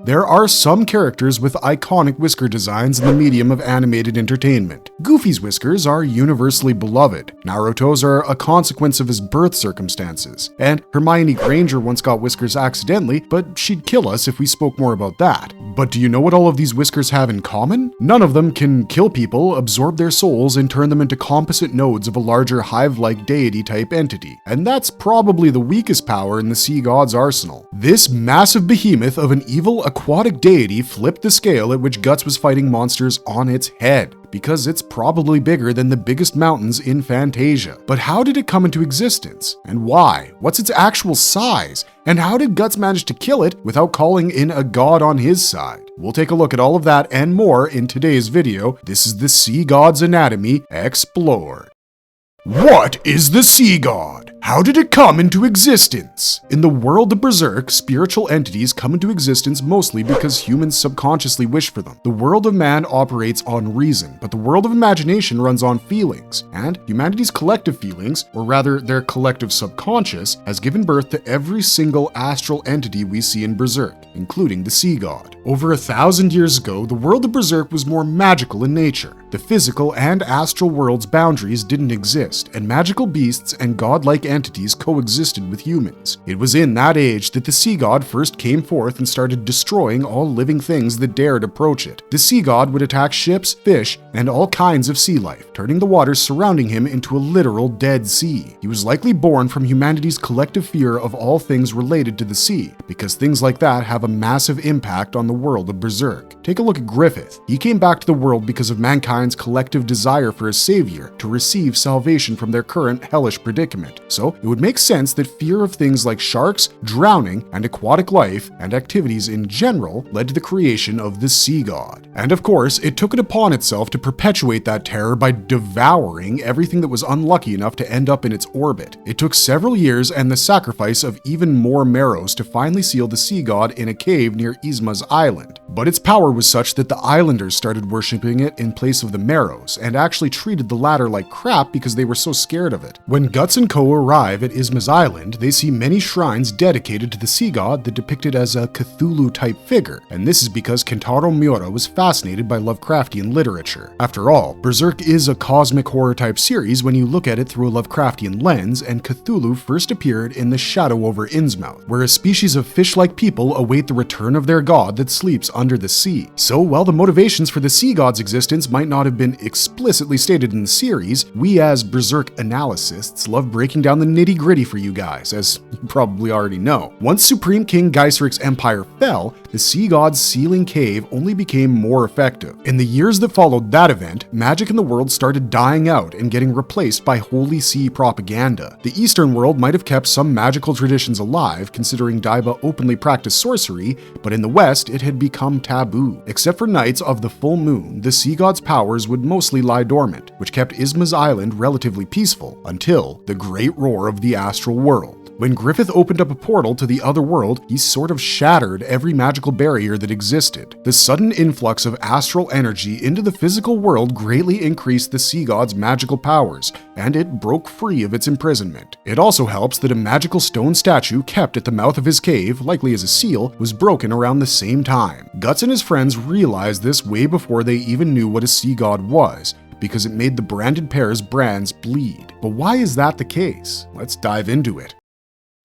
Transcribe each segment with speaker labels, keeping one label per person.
Speaker 1: There are some characters with iconic whisker designs in the medium of animated entertainment. Goofy's whiskers are universally beloved. Naruto's are a consequence of his birth circumstances. And Hermione Granger once got whiskers accidentally, but she'd kill us if we spoke more about that. But do you know what all of these whiskers have in common? None of them can kill people, absorb their souls, and turn them into composite nodes of a larger hive-like deity-type entity. And that's probably the weakest power in the sea god's arsenal. This massive behemoth of an evil aquatic deity flipped the scale at which Guts was fighting monsters on its head, because it's probably bigger than the biggest mountains in Fantasia. But how did it come into existence? And why? What's its actual size? And how did Guts manage to kill it without calling in a god on his side? We'll take a look at all of that and more in today's video. This is the Sea God's Anatomy Explored. What is the Sea God? How did it come into existence? In the world of Berserk, spiritual entities come into existence mostly because humans subconsciously wish for them. The world of man operates on reason, but the world of imagination runs on feelings. And humanity's collective feelings, or rather their collective subconscious, has given birth to every single astral entity we see in Berserk, including the Sea God. Over 1,000 years ago, the world of Berserk was more magical in nature. The physical and astral world's boundaries didn't exist, and magical beasts and godlike entities coexisted with humans. It was in that age that the Sea God first came forth and started destroying all living things that dared approach it. The Sea God would attack ships, fish, and all kinds of sea life, turning the waters surrounding him into a literal dead sea. He was likely born from humanity's collective fear of all things related to the sea, because things like that have a massive impact on the world of Berserk. Take a look at Griffith. He came back to the world because of mankind's collective desire for a savior to receive salvation from their current hellish predicament. So it would make sense that fear of things like sharks, drowning, and aquatic life and activities in general led to the creation of the Sea God. And of course, it took it upon itself to perpetuate that terror by devouring everything that was unlucky enough to end up in its orbit. It took several years and the sacrifice of even more marrows to finally seal the Sea God in a cave near Yzma's island. But its power was such that the islanders started worshipping it in place of the marrows, and actually treated the latter like crap because they were so scared of it. When Guts and co. arrive at Yzma's island, they see many shrines dedicated to the Sea God that depicted as a Cthulhu-type figure, and this is because Kentaro Miura was fascinated by Lovecraftian literature. After all, Berserk is a cosmic horror-type series when you look at it through a Lovecraftian lens, and Cthulhu first appeared in the Shadow over Innsmouth, where a species of fish-like people await the return of their god that sleeps under the sea. So while the motivations for the Sea God's existence might not have been explicitly stated in the series, we as Berserk analysts love breaking down the nitty-gritty for you guys, as you probably already know. Once Supreme King Geiseric's empire fell, the Sea God's sealing cave only became more effective. In the years that followed that event, magic in the world started dying out and getting replaced by Holy See propaganda. The Eastern world might have kept some magical traditions alive, considering Daiba openly practiced sorcery, but in the West it had become taboo. Except for nights of the full moon, the Sea God's powers would mostly lie dormant, which kept Yzma's island relatively peaceful until the great roar of the astral world. When Griffith opened up a portal to the other world, he sort of shattered every magical barrier that existed. The sudden influx of astral energy into the physical world greatly increased the Sea God's magical powers, and it broke free of its imprisonment. It also helps that a magical stone statue kept at the mouth of his cave, likely as a seal, was broken around the same time. Guts and his friends realized this way before they even knew what a Sea God was, because it made the branded pair's brands bleed. But why is that the case? Let's dive into it.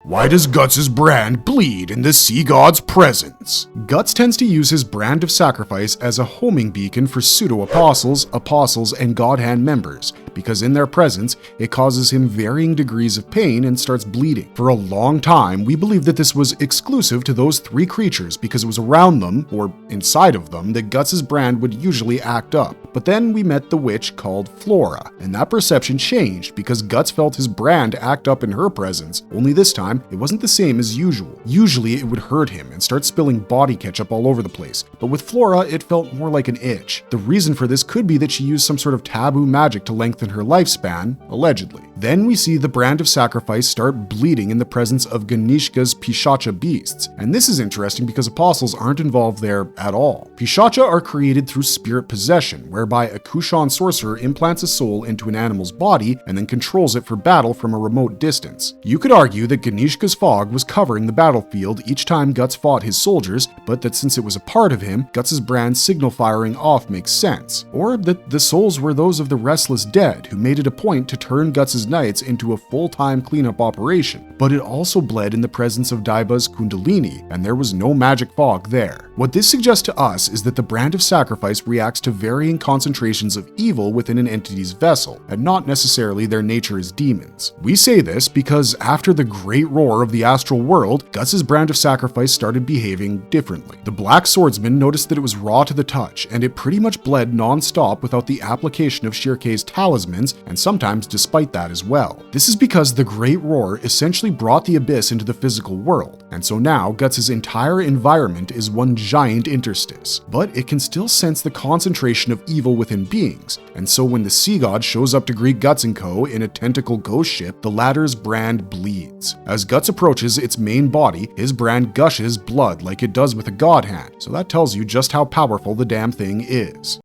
Speaker 1: Why does Guts' brand bleed in the Sea God's presence? Guts tends to use his brand of sacrifice as a homing beacon for pseudo-apostles, apostles, and God-hand members, because in their presence, it causes him varying degrees of pain and starts bleeding. For a long time, we believed that this was exclusive to those three creatures because it was around them, or inside of them, that Guts' brand would usually act up. But then we met the witch called Flora, and that perception changed because Guts felt his brand act up in her presence, only this time, it wasn't the same as usual. Usually it would hurt him and start spilling body ketchup all over the place, but with Flora it felt more like an itch. The reason for this could be that she used some sort of taboo magic to lengthen her lifespan, allegedly. Then we see the brand of sacrifice start bleeding in the presence of Ganishka's Pishacha beasts, and this is interesting because apostles aren't involved there at all. Pishacha are created through spirit possession, whereby a Kushan sorcerer implants a soul into an animal's body and then controls it for battle from a remote distance. You could argue that Ganishka's fog was covering the battlefield each time Guts fought his soldiers, but that since it was a part of him, Guts' brand signal firing off makes sense. Or that the souls were those of the restless dead, who made it a point to turn Guts' knights into a full-time cleanup operation. But it also bled in the presence of Daiba's Kundalini, and there was no magic fog there. What this suggests to us is that the brand of sacrifice reacts to varying concentrations of evil within an entity's vessel, and not necessarily their nature as demons. We say this because after the great roar of the astral world, Guts' brand of sacrifice started behaving differently. The Black Swordsman noticed that it was raw to the touch, and it pretty much bled non-stop without the application of Shirkei's talismans, and sometimes despite that as well. This is because the great roar essentially brought the abyss into the physical world, and so now Guts' entire environment is one giant interstice. But it can still sense the concentration of evil within beings, and so when the sea god shows up to greet Guts and co. in a tentacle ghost ship, the latter's brand bleeds. As Guts approaches its main body, his brand gushes blood like it does with a god hand, so that tells you just how powerful the damn thing is.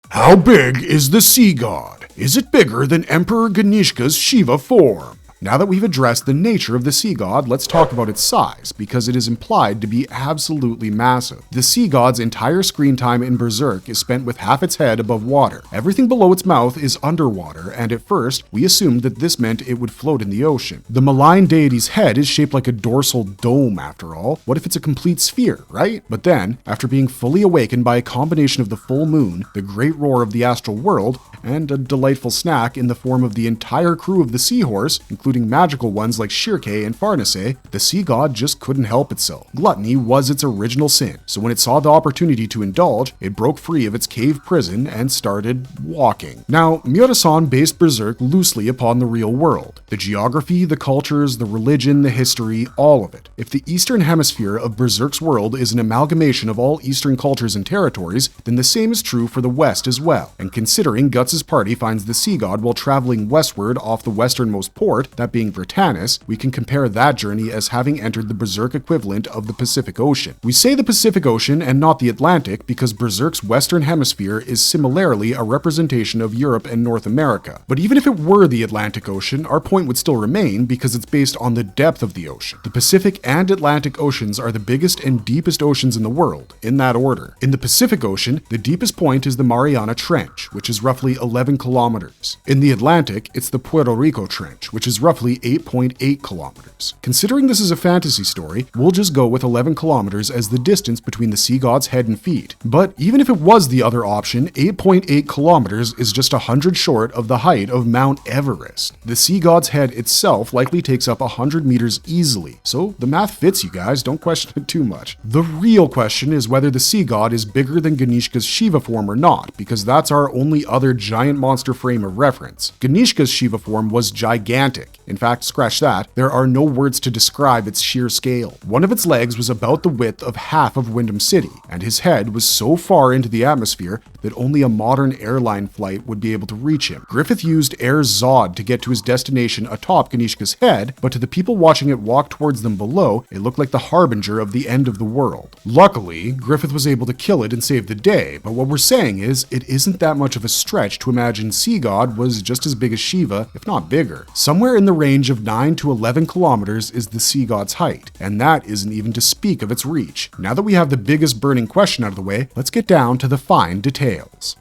Speaker 1: How big is the sea god? Is it bigger than Emperor Ganishka's Shiva form? Now that we've addressed the nature of the sea god, let's talk about its size, because it is implied to be absolutely massive. The sea god's entire screen time in Berserk is spent with half its head above water. Everything below its mouth is underwater, and at first, we assumed that this meant it would float in the ocean. The malign deity's head is shaped like a dorsal dome after all. What if it's a complete sphere, right? But then, after being fully awakened by a combination of the full moon, the great roar of the astral world, and a delightful snack in the form of the entire crew of the seahorse, including magical ones like Shirkei and Farnese, the sea god just couldn't help itself. Gluttony was its original sin, so when it saw the opportunity to indulge, it broke free of its cave prison and started walking. Now, Miura-san based Berserk loosely upon the real world. The geography, the cultures, the religion, the history, all of it. If the eastern hemisphere of Berserk's world is an amalgamation of all eastern cultures and territories, then the same is true for the west as well. And considering Guts' party finds the sea god while traveling westward off the westernmost port, that being Britannis, we can compare that journey as having entered the Berserk equivalent of the Pacific Ocean. We say the Pacific Ocean and not the Atlantic because Berserk's western hemisphere is similarly a representation of Europe and North America. But even if it were the Atlantic Ocean, our point would still remain because it's based on the depth of the ocean. The Pacific and Atlantic Oceans are the biggest and deepest oceans in the world, in that order. In the Pacific Ocean, the deepest point is the Mariana Trench, which is roughly 11 kilometers. In the Atlantic, it's the Puerto Rico Trench, which is roughly 8.8 kilometers. Considering this is a fantasy story, we'll just go with 11 kilometers as the distance between the sea god's head and feet. But even if it was the other option, 8.8 kilometers is just 100 short of the height of Mount Everest. The sea god's head itself likely takes up 100 meters easily, so the math fits, you guys, don't question it too much. The real question is whether the sea god is bigger than Ganishka's Shiva form or not, because that's our only other giant monster frame of reference. Ganishka's Shiva form was gigantic. In fact, scratch that, there are no words to describe its sheer scale. One of its legs was about the width of half of Windham City, and his head was so far into the atmosphere that only a modern airline flight would be able to reach him. Griffith used Air Zod to get to his destination atop Ganishka's head, but to the people watching it walk towards them below, it looked like the harbinger of the end of the world. Luckily, Griffith was able to kill it and save the day, but what we're saying is, it isn't that much of a stretch to imagine Sea God was just as big as Shiva, if not bigger. Somewhere in the range of 9 to 11 kilometers is the sea god's height, and that isn't even to speak of its reach. Now that we have the biggest burning question out of the way, let's get down to the fine details.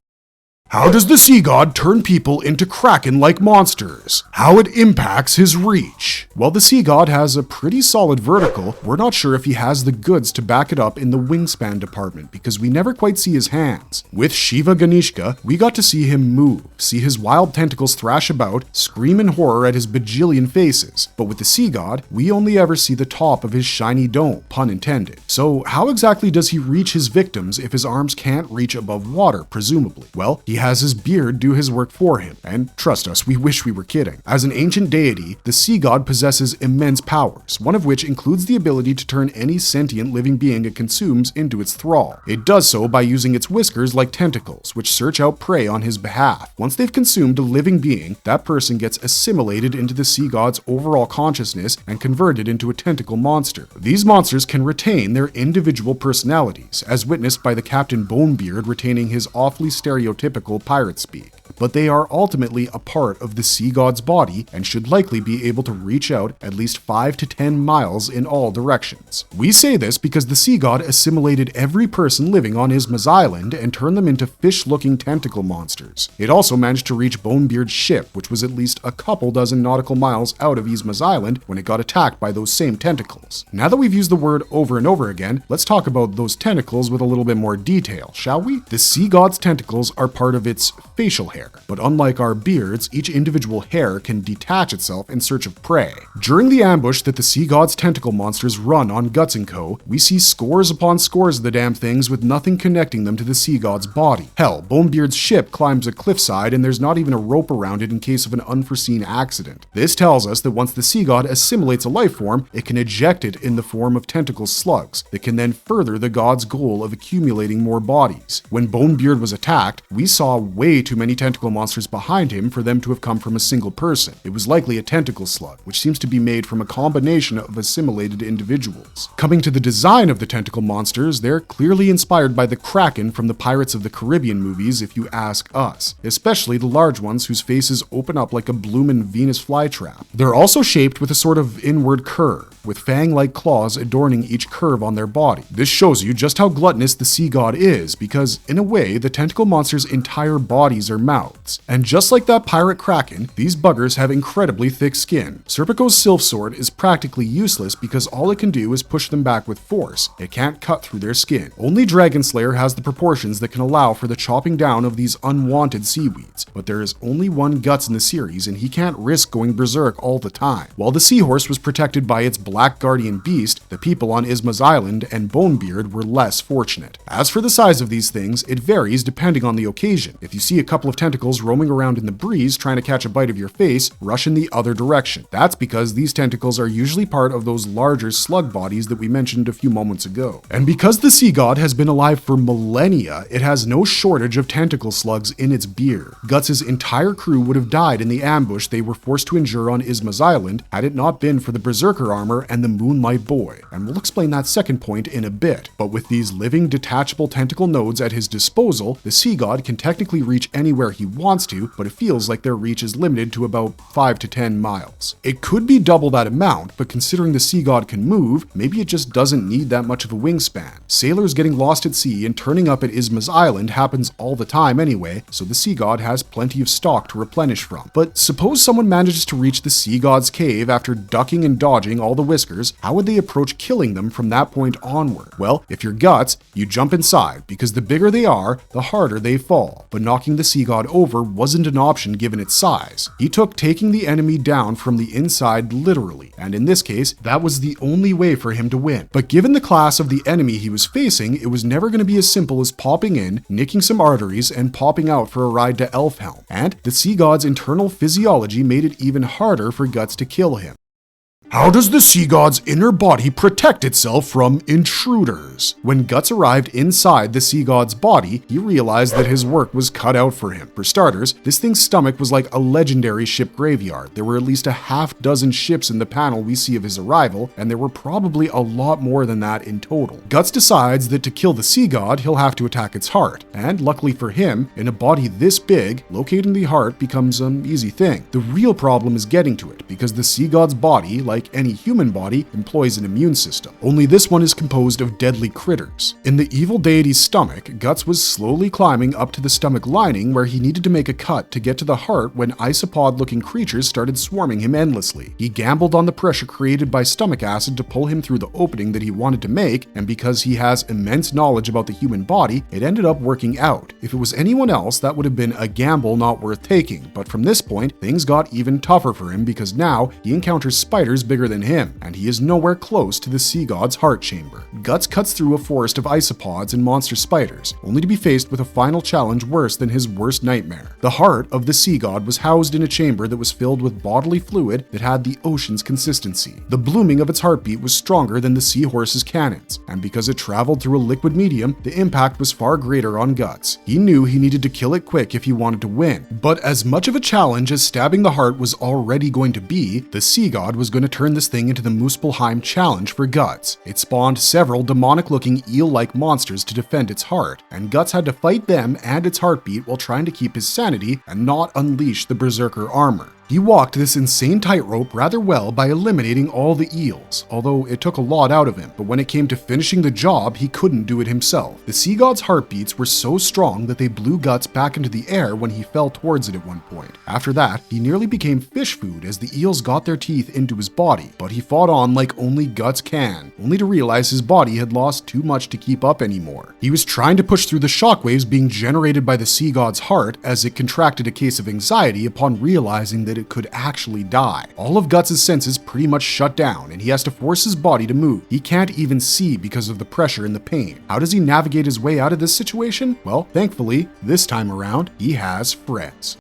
Speaker 1: How does the sea god turn people into kraken-like monsters? How it impacts his reach? While the sea god has a pretty solid vertical, we're not sure if he has the goods to back it up in the wingspan department because we never quite see his hands. With Shiva Ganishka, we got to see him move, see his wild tentacles thrash about, scream in horror at his bajillion faces. But with the sea god, we only ever see the top of his shiny dome, pun intended. So how exactly does he reach his victims if his arms can't reach above water, presumably? Well, he has his beard do his work for him. And trust us, we wish we were kidding. As an ancient deity, the sea god possesses immense powers, one of which includes the ability to turn any sentient living being it consumes into its thrall. It does so by using its whiskers like tentacles, which search out prey on his behalf. Once they've consumed a living being, that person gets assimilated into the sea god's overall consciousness and converted into a tentacle monster. These monsters can retain their individual personalities, as witnessed by the Captain Bonebeard retaining his awfully stereotypical pirate speak. But they are ultimately a part of the sea god's body and should likely be able to reach out at least 5 to 10 miles in all directions. We say this because the sea god assimilated every person living on Isma's Island and turned them into fish-looking tentacle monsters. It also managed to reach Bonebeard's ship, which was at least a couple dozen nautical miles out of Isma's Island when it got attacked by those same tentacles. Now that we've used the word over and over again, let's talk about those tentacles with a little bit more detail, shall we? The sea god's tentacles are part of its facial hair, but unlike our beards, each individual hair can detach itself in search of prey. During the ambush that the sea god's tentacle monsters run on Guts & Co., we see scores upon scores of the damn things with nothing connecting them to the sea god's body. Hell, Bonebeard's ship climbs a cliffside and there's not even a rope around it in case of an unforeseen accident. This tells us that once the sea god assimilates a life form, it can eject it in the form of tentacle slugs that can then further the god's goal of accumulating more bodies. When Bonebeard was attacked, we saw way too many tentacle monsters behind him for them to have come from a single person. It was likely a tentacle slug, which seems to be made from a combination of assimilated individuals. Coming to the design of the tentacle monsters, they're clearly inspired by the Kraken from the Pirates of the Caribbean movies if you ask us, especially the large ones whose faces open up like a bloomin' Venus flytrap. They're also shaped with a sort of inward curve, with fang-like claws adorning each curve on their body. This shows you just how gluttonous the sea god is, because in a way, the tentacle monster's entire bodies are mouths. And just like that pirate Kraken, these buggers have incredibly thick skin. Serpico's Sylph Sword is practically useless because all it can do is push them back with force. It can't cut through their skin. Only Dragon Slayer has the proportions that can allow for the chopping down of these unwanted seaweeds, but there is only one Guts in the series and he can't risk going berserk all the time. While the seahorse was protected by its black guardian beast, the people on Isma's Island and Bonebeard were less fortunate. As for the size of these things, it varies depending on the occasion. If you see a couple of tentacles roaming around in the breeze trying to catch a bite of your face, rush in the other direction. That's because these tentacles are usually part of those larger slug bodies that we mentioned a few moments ago. And because the sea god has been alive for millennia, it has no shortage of tentacle slugs in its beard. Guts' entire crew would have died in the ambush they were forced to endure on Isma's Island had it not been for the Berserker armor and the Moonlight Boy, and we'll explain that second point in a bit. But with these living detachable tentacle nodes at his disposal, the sea god can technically reach anywhere he wants to, but it feels like their reach is limited to about 5 to 10 miles. It could be double that amount, but considering the sea god can move, maybe it just doesn't need that much of a wingspan. Sailors getting lost at sea and turning up at Isma's Island happens all the time anyway, so the sea god has plenty of stock to replenish from. But suppose someone manages to reach the sea god's cave after ducking and dodging all the whiskers, how would they approach killing them from that point onward? Well, if you're Guts, you jump inside, because the bigger they are, the harder they fall. But knocking the sea god over wasn't an option given its size. He took taking the enemy down from the inside literally, and in this case, that was the only way for him to win. But given the class of the enemy he was facing, it was never going to be as simple as popping in, nicking some arteries, and popping out for a ride to Elfhelm. And the sea god's internal physiology made it even harder for Guts to kill him. How does the sea god's inner body protect itself from intruders? When Guts arrived inside the sea god's body, he realized that his work was cut out for him. For starters, this thing's stomach was like a legendary ship graveyard. There were at least a half dozen ships in the panel we see of his arrival, and there were probably a lot more than that in total. Guts decides that to kill the sea god, he'll have to attack its heart, and luckily for him, in a body this big, locating the heart becomes an easy thing. The real problem is getting to it, because the sea god's body, like any human body, employs an immune system. Only this one is composed of deadly critters. In the evil deity's stomach, Guts was slowly climbing up to the stomach lining where he needed to make a cut to get to the heart when isopod-looking creatures started swarming him endlessly. He gambled on the pressure created by stomach acid to pull him through the opening that he wanted to make, and because he has immense knowledge about the human body, it ended up working out. If it was anyone else, that would have been a gamble not worth taking, but from this point, things got even tougher for him because now he encounters spiders bigger than him, and he is nowhere close to the sea god's heart chamber. Guts cuts through a forest of isopods and monster spiders, only to be faced with a final challenge worse than his worst nightmare. The heart of the sea god was housed in a chamber that was filled with bodily fluid that had the ocean's consistency. The blooming of its heartbeat was stronger than the seahorse's cannons, and because it traveled through a liquid medium, the impact was far greater on Guts. He knew he needed to kill it quick if he wanted to win, but as much of a challenge as stabbing the heart was already going to be, the sea god was going to turn this thing into the Muspelheim challenge for Guts. It spawned several demonic-looking eel-like monsters to defend its heart, and Guts had to fight them and its heartbeat while trying to keep his sanity and not unleash the berserker armor. He walked this insane tightrope rather well by eliminating all the eels, although it took a lot out of him, but when it came to finishing the job, he couldn't do it himself. The sea god's heartbeats were so strong that they blew Guts back into the air when he fell towards it at one point. After that, he nearly became fish food as the eels got their teeth into his body, but he fought on like only Guts can, only to realize his body had lost too much to keep up anymore. He was trying to push through the shockwaves being generated by the sea god's heart as it contracted a case of anxiety upon realizing that it could actually die. All of Guts' senses pretty much shut down, and he has to force his body to move. He can't even see because of the pressure and the pain. How does he navigate his way out of this situation? Well, thankfully, this time around, he has friends.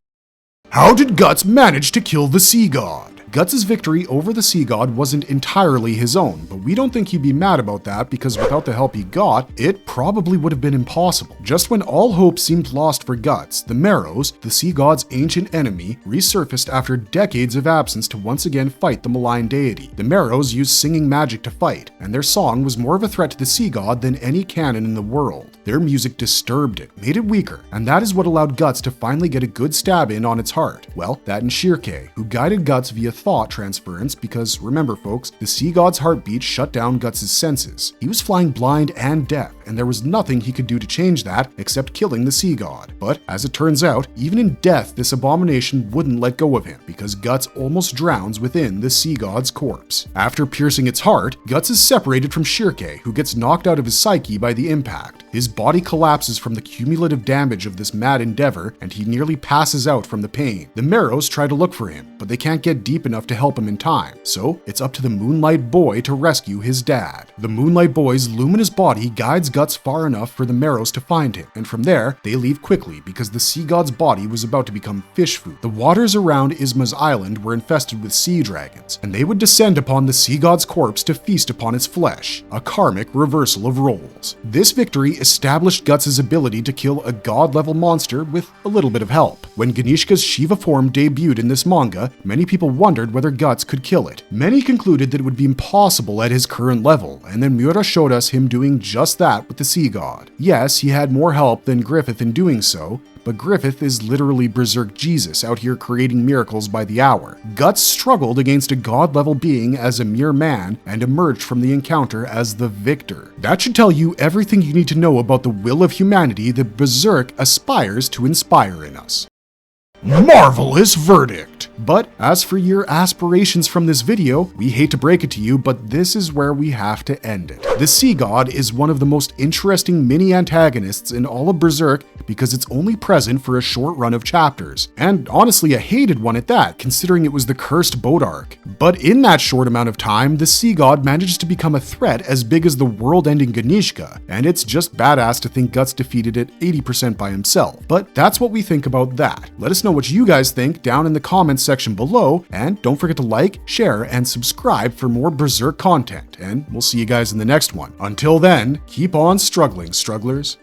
Speaker 1: How did Guts manage to kill the sea god? Guts' victory over the sea god wasn't entirely his own, but we don't think he'd be mad about that because without the help he got, it probably would have been impossible. Just when all hope seemed lost for Guts, the Marrows, the sea god's ancient enemy, resurfaced after decades of absence to once again fight the malign deity. The Marrows used singing magic to fight, and their song was more of a threat to the sea god than any canon in the world. Their music disturbed it, made it weaker, and that is what allowed Guts to finally get a good stab in on its heart. Well, that and Shirke, who guided Guts via thought transference because, remember folks, the sea god's heartbeat shut down Guts' senses. He was flying blind and deaf, and there was nothing he could do to change that except killing the sea god. But as it turns out, even in death, this abomination wouldn't let go of him because Guts almost drowns within the sea god's corpse. After piercing its heart, Guts is separated from Shirke, who gets knocked out of his psyche by the impact. His body collapses from the cumulative damage of this mad endeavor, and he nearly passes out from the pain. The Marrows try to look for him, but they can't get deep enough to help him in time, so it's up to the Moonlight Boy to rescue his dad. The Moonlight Boy's luminous body guides Guts far enough for the Marrows to find him, and from there, they leave quickly because the sea god's body was about to become fish food. The waters around Isma's island were infested with sea dragons, and they would descend upon the sea god's corpse to feast upon its flesh, a karmic reversal of roles. This victory established Guts' ability to kill a god-level monster with a little bit of help. When Ganishka's Shiva form debuted in this manga, many people wondered whether Guts could kill it. Many concluded that it would be impossible at his current level, and then Miura showed us him doing just that with the sea god. Yes, he had more help than Griffith in doing so, but Griffith is literally Berserk Jesus out here creating miracles by the hour. Guts struggled against a god-level being as a mere man and emerged from the encounter as the victor. That should tell you everything you need to know about the will of humanity that Berserk aspires to inspire in us. Marvelous verdict! But as for your aspirations from this video, we hate to break it to you, but this is where we have to end it. The Sea God is one of the most interesting mini-antagonists in all of Berserk because it's only present for a short run of chapters, and honestly a hated one at that, considering it was the cursed boat arc. But in that short amount of time, the Sea God manages to become a threat as big as the world-ending Ganishka, and it's just badass to think Guts defeated it 80% by himself. But that's what we think about that. Let us know what you guys think down in the comments section below, and don't forget to like, share, and subscribe for more Berserk content, and we'll see you guys in the next one. Until then, keep on struggling, strugglers.